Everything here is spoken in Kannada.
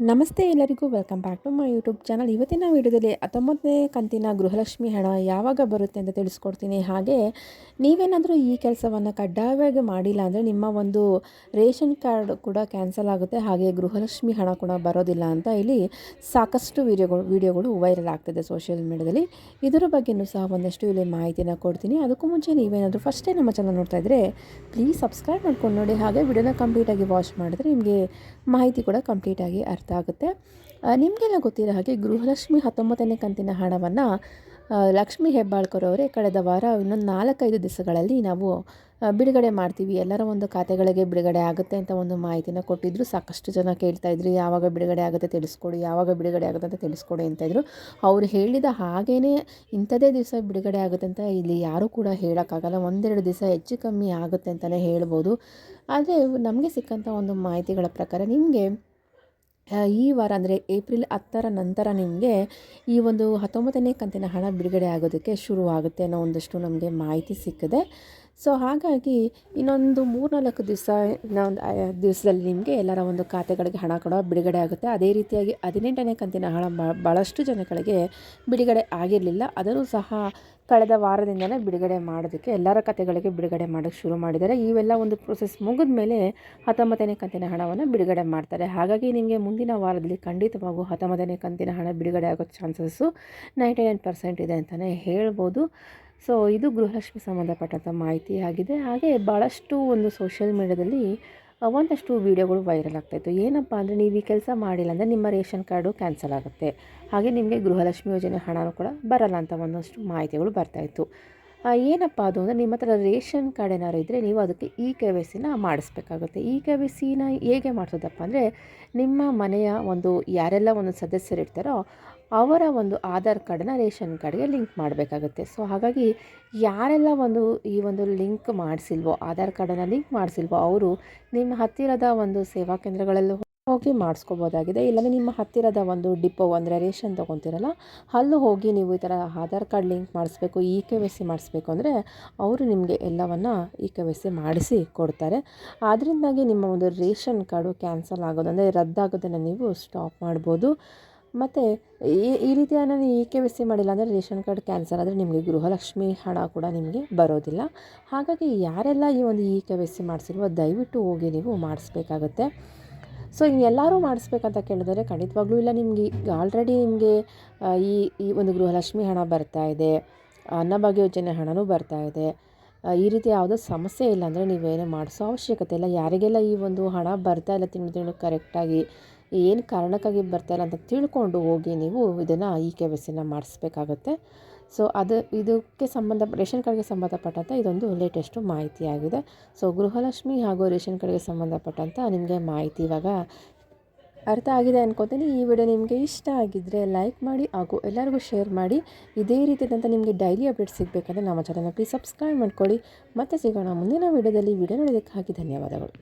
ನಮಸ್ತೆ ಎಲ್ಲರಿಗೂ welcome back to my YouTube channel. ಇವತ್ತಿನ ವಿಡಿಯೋದಲ್ಲಿ 19ನೇ ಕಂತಿನ ಗೃಹಲಕ್ಷ್ಮಿ ಹಣ ಯಾವಾಗ ಬರುತ್ತೆ ಅಂತ ತಿಳಿಸ್ಕೊಡ್ತೀನಿ. ಹಾಗೆ ನೀವೇನಾದರೂ ಈ ಕೆಲಸವನ್ನು ಕಡ್ಡಾಯವಾಗಿ ಮಾಡಿಲ್ಲ ಅಂದರೆ ನಿಮ್ಮ ಒಂದು ರೇಷನ್ ಕಾರ್ಡ್ ಕೂಡ ಕ್ಯಾನ್ಸಲ್ ಆಗುತ್ತೆ, ಹಾಗೆ ಗೃಹಲಕ್ಷ್ಮಿ ಹಣ ಕೂಡ ಬರೋದಿಲ್ಲ ಅಂತ ಇಲ್ಲಿ ಸಾಕಷ್ಟು ವಿಡಿಯೋಗಳು ವೈರಲ್ ಆಗ್ತಿದೆ ಸೋಷಿಯಲ್ ಮೀಡಿಯಾದಲ್ಲಿ. ಇದರ ಬಗ್ಗೆಯೂ ಸಹ ಒಂದಷ್ಟು ಇಲ್ಲಿ ಮಾಹಿತಿನ ಕೊಡ್ತೀನಿ. ಅದಕ್ಕೂ ಮುಂಚೆ ನೀವೇನಾದರೂ ಫಸ್ಟ್ ಟೈಮ್ ನಮ್ಮ ಚಾನಲ್ ನೋಡ್ತಾ ಇದ್ದರೆ ಪ್ಲೀಸ್ ಸಬ್ಸ್ಕ್ರೈಬ್ ಮಾಡ್ಕೊಂಡು ನೋಡಿ, ಹಾಗೆ ವಿಡಿಯೋನ ಕಂಪ್ಲೀಟಾಗಿ ವಾಚ್ ಮಾಡಿದ್ರೆ ನಿಮಗೆ ಮಾಹಿತಿ ಕೂಡ ಕಂಪ್ಲೀಟಾಗಿ ಅರ್ಥ ಆಗುತ್ತೆ. ನಿಮಗೆಲ್ಲ ಗೊತ್ತಿರೋ ಹಾಗೆ ಗೃಹಲಕ್ಷ್ಮಿ 19ನೇ ಕಂತಿನ ಹಣವನ್ನು ಲಕ್ಷ್ಮೀ ಹೆಬ್ಬಾಳ್ಕರ್ ಅವರೇ ಕಳೆದ ವಾರ ಇನ್ನೊಂದು 4-5 ದಿವಸಗಳಲ್ಲಿ ನಾವು ಬಿಡುಗಡೆ ಮಾಡ್ತೀವಿ, ಎಲ್ಲರ ಒಂದು ಖಾತೆಗಳಿಗೆ ಬಿಡುಗಡೆ ಆಗುತ್ತೆ ಅಂತ ಒಂದು ಮಾಹಿತಿನ ಕೊಟ್ಟಿದ್ದರು. ಸಾಕಷ್ಟು ಜನ ಕೇಳ್ತಾಯಿದ್ರು, ಯಾವಾಗ ಬಿಡುಗಡೆ ಆಗುತ್ತೆ ತಿಳಿಸ್ಕೊಡಿ, ಯಾವಾಗ ಬಿಡುಗಡೆ ಆಗುತ್ತೆ ಅಂತ ತಿಳಿಸ್ಕೊಡಿ ಅಂತಾಯಿದ್ರು. ಅವರು ಹೇಳಿದ ಹಾಗೇ ಇಂಥದೇ ದಿವಸ ಬಿಡುಗಡೆ ಆಗುತ್ತೆ ಅಂತ ಇಲ್ಲಿ ಯಾರೂ ಕೂಡ ಹೇಳೋಕ್ಕಾಗಲ್ಲ. 1-2 ದಿವಸ ಹೆಚ್ಚು ಕಮ್ಮಿ ಆಗುತ್ತೆ ಅಂತಲೇ ಹೇಳ್ಬೋದು. ಆದರೆ ನಮಗೆ ಸಿಕ್ಕಂಥ ಒಂದು ಮಾಹಿತಿಗಳ ಪ್ರಕಾರ ನಿಮಗೆ ಈ ವಾರ ಅಂದರೆ ಏಪ್ರಿಲ್ 10ರ ನಂತರ ನಿಮಗೆ ಈ ಒಂದು 19ನೇ ಕಂತಿನ ಹಣ ಬಿಡುಗಡೆ ಆಗೋದಕ್ಕೆ ಶುರುವಾಗುತ್ತೆ ಅನ್ನೋ ಒಂದಷ್ಟು ನಮಗೆ ಮಾಹಿತಿ ಸಿಕ್ಕಿದೆ. ಸೊ ಹಾಗಾಗಿ ಇನ್ನೊಂದು 3-4 ದಿವಸ, ಇನ್ನೊಂದು ದಿವಸದಲ್ಲಿ ನಿಮಗೆ ಎಲ್ಲರ ಒಂದು ಖಾತೆಗಳಿಗೆ ಹಣ ಕೂಡ ಬಿಡುಗಡೆ ಆಗುತ್ತೆ. ಅದೇ ರೀತಿಯಾಗಿ 18ನೇ ಕಂತಿನ ಹಣ ಭಾಳಷ್ಟು ಜನಗಳಿಗೆ ಬಿಡುಗಡೆ ಆಗಿರಲಿಲ್ಲ, ಅದನ್ನು ಸಹ ಕಳೆದ ವಾರದಿಂದಲೇ ಬಿಡುಗಡೆ ಮಾಡೋದಕ್ಕೆ ಎಲ್ಲರ ಖಾತೆಗಳಿಗೆ ಬಿಡುಗಡೆ ಮಾಡೋಕ್ಕೆ ಶುರು ಮಾಡಿದ್ದಾರೆ. ಇವೆಲ್ಲ ಒಂದು ಪ್ರೊಸೆಸ್ ಮುಗಿದ ಮೇಲೆ 19ನೇ ಕಂತಿನ ಹಣವನ್ನು ಬಿಡುಗಡೆ ಮಾಡ್ತಾರೆ. ಹಾಗಾಗಿ ನಿಮಗೆ ಮುಂದಿನ ವಾರದಲ್ಲಿ ಖಂಡಿತವಾಗೂ 19ನೇ ಕಂತಿನ ಹಣ ಬಿಡುಗಡೆ ಆಗೋ ಚಾನ್ಸಸ್ಸು 99% ಇದೆ ಅಂತಲೇ ಹೇಳ್ಬೋದು. ಸೊ ಇದು ಗೃಹಲಕ್ಷ್ಮಿ ಸಂಬಂಧಪಟ್ಟಂಥ ಮಾಹಿತಿ ಆಗಿದೆ. ಹಾಗೆ ಭಾಳಷ್ಟು ಒಂದು ಸೋಷಿಯಲ್ ಮೀಡಿಯಾದಲ್ಲಿ ಒಂದಷ್ಟು ವೀಡಿಯೋಗಳು ವೈರಲ್ ಆಗ್ತಾಯಿತ್ತು. ಏನಪ್ಪ ಅಂದರೆ ನೀವು ಈ ಕೆಲಸ ಮಾಡಿಲ್ಲ ಅಂದರೆ ನಿಮ್ಮ ರೇಷನ್ ಕಾರ್ಡು ಕ್ಯಾನ್ಸಲ್ ಆಗುತ್ತೆ, ಹಾಗೆ ನಿಮಗೆ ಗೃಹಲಕ್ಷ್ಮಿ ಯೋಜನೆ ಹಣನೂ ಕೂಡ ಬರಲ್ಲ ಅಂತ ಒಂದಷ್ಟು ಮಾಹಿತಿಗಳು ಬರ್ತಾಯಿತ್ತು. ಏನಪ್ಪ ಅದು ಅಂದರೆ ನಿಮ್ಮ ಹತ್ರ ರೇಷನ್ ಕಾರ್ಡ್ ಏನಾದ್ರು ಇದ್ದರೆ ನೀವು ಅದಕ್ಕೆ KYCನ ಮಾಡಿಸ್ಬೇಕಾಗುತ್ತೆ. KYCನ ಹೇಗೆ ಮಾಡಿಸೋದಪ್ಪ ಅಂದರೆ ನಿಮ್ಮ ಮನೆಯ ಒಂದು ಯಾರೆಲ್ಲ ಒಂದು ಸದಸ್ಯರಿರ್ತಾರೋ ಅವರ ಒಂದು ಆಧಾರ್ ಕಾರ್ಡನ್ನ ರೇಷನ್ ಕಾರ್ಡ್ಗೆ ಲಿಂಕ್ ಮಾಡಬೇಕಾಗುತ್ತೆ. ಸೊ ಹಾಗಾಗಿ ಯಾರೆಲ್ಲ ಈ ಒಂದು ಲಿಂಕ್ ಮಾಡಿಸಿಲ್ವೋ, ಆಧಾರ್ ಕಾರ್ಡನ್ನು ಲಿಂಕ್ ಮಾಡಿಸಿಲ್ವೋ ಅವರು ನಿಮ್ಮ ಹತ್ತಿರದ ಒಂದು ಸೇವಾ ಕೇಂದ್ರಗಳಲ್ಲೂ ಹೋಗಿ ಮಾಡಿಸ್ಕೋಬೋದಾಗಿದೆ. ಇಲ್ಲಾಂದರೆ ನಿಮ್ಮ ಹತ್ತಿರದ ಒಂದು ಡಿಪೋ ಅಂದರೆ ರೇಷನ್ ತೊಗೊತೀರಲ್ಲ ಅಲ್ಲೂ ಹೋಗಿ ನೀವು ಈ ಥರ ಆಧಾರ್ ಕಾರ್ಡ್ ಲಿಂಕ್ ಮಾಡಿಸ್ಬೇಕು, KYC ಮಾಡಿಸ್ಬೇಕು ಅಂದರೆ ಅವರು ನಿಮಗೆ ಎಲ್ಲವನ್ನು KYC ಮಾಡಿಸಿ ಕೊಡ್ತಾರೆ. ಅದರಿಂದಾಗಿ ನಿಮ್ಮ ಒಂದು ರೇಷನ್ ಕಾರ್ಡು ಕ್ಯಾನ್ಸಲ್ ಆಗೋದು ಅಂದರೆ ರದ್ದಾಗೋದನ್ನು ನೀವು ಸ್ಟಾಪ್ ಮಾಡ್ಬೋದು. ಮತ್ತು ಈ ರೀತಿಯ ನಾನು KYC ಮಾಡಿಲ್ಲ ಅಂದರೆ ರೇಷನ್ ಕಾರ್ಡ್ ಕ್ಯಾನ್ಸಲ್ ಆದರೆ ನಿಮಗೆ ಗೃಹಲಕ್ಷ್ಮಿ ಹಣ ಕೂಡ ನಿಮಗೆ ಬರೋದಿಲ್ಲ. ಹಾಗಾಗಿ ಯಾರೆಲ್ಲ ಈ ಒಂದು KYC ಮಾಡಿಸಿಲ್ವೋ ದಯವಿಟ್ಟು ಹೋಗಿ ನೀವು ಮಾಡಿಸ್ಬೇಕಾಗತ್ತೆ. ಸೊ ಎಲ್ಲರೂ ಮಾಡಿಸ್ಬೇಕಂತ ಕೇಳಿದರೆ ಖಂಡಿತವಾಗ್ಲೂ ಇಲ್ಲ. ನಿಮಗೆ ಈಗ ಆಲ್ರೆಡಿ ನಿಮಗೆ ಈ ಒಂದು ಗೃಹಲಕ್ಷ್ಮಿ ಹಣ ಬರ್ತಾ ಇದೆ, ಅನ್ನಭಾಗ್ಯ ಯೋಜನೆ ಹಣನೂ ಬರ್ತಾ ಇದೆ, ಈ ರೀತಿ ಯಾವುದೋ ಸಮಸ್ಯೆ ಇಲ್ಲ ಅಂದರೆ ನೀವೇನೇ ಮಾಡಿಸೋ ಅವಶ್ಯಕತೆ ಇಲ್ಲ. ಯಾರಿಗೆಲ್ಲ ಈ ಒಂದು ಹಣ ಬರ್ತಾ ಇಲ್ಲ ತಿಂಗಳು ಕರೆಕ್ಟಾಗಿ ಏನು ಕಾರಣಕ್ಕಾಗಿ ಬರ್ತಾ ಇಲ್ಲ ಅಂತ ತಿಳ್ಕೊಂಡು ಹೋಗಿ ನೀವು ಇದನ್ನು KYCನ ಮಾಡಿಸ್ಬೇಕಾಗತ್ತೆ. ಸೊ ಇದಕ್ಕೆ ರೇಷನ್ ಕಾರ್ಡ್ಗೆ ಸಂಬಂಧಪಟ್ಟಂಥ ಇದೊಂದು ಲೇಟೆಸ್ಟು ಮಾಹಿತಿಯಾಗಿದೆ. ಸೊ ಗೃಹಲಕ್ಷ್ಮಿ ಹಾಗೂ ರೇಷನ್ ಕಾರ್ಡ್ಗೆ ಸಂಬಂಧಪಟ್ಟಂಥ ನಿಮಗೆ ಮಾಹಿತಿ ಇವಾಗ ಅರ್ಥ ಆಗಿದೆ ಅನ್ಕೋತೀನಿ. ಈ ವಿಡಿಯೋ ನಿಮಗೆ ಇಷ್ಟ ಆಗಿದ್ದರೆ ಲೈಕ್ ಮಾಡಿ ಹಾಗೂ ಎಲ್ಲರಿಗೂ ಶೇರ್ ಮಾಡಿ. ಇದೇ ರೀತಿಯಾದಂಥ ನಿಮಗೆ ಡೈಲಿ ಅಪ್ಡೇಟ್ ಸಿಗಬೇಕಂದ್ರೆ ನಮ್ಮ ಚಾನಲ್ನ ಪ್ಲೀಸ್ ಸಬ್ಸ್ಕ್ರೈಬ್ ಮಾಡ್ಕೊಳ್ಳಿ. ಮತ್ತೆ ಸಿಗೋಣ ಮುಂದಿನ ವಿಡಿಯೋದಲ್ಲಿ. ವಿಡಿಯೋ ನೋಡೋದಕ್ಕಾಗಿ ಧನ್ಯವಾದಗಳು.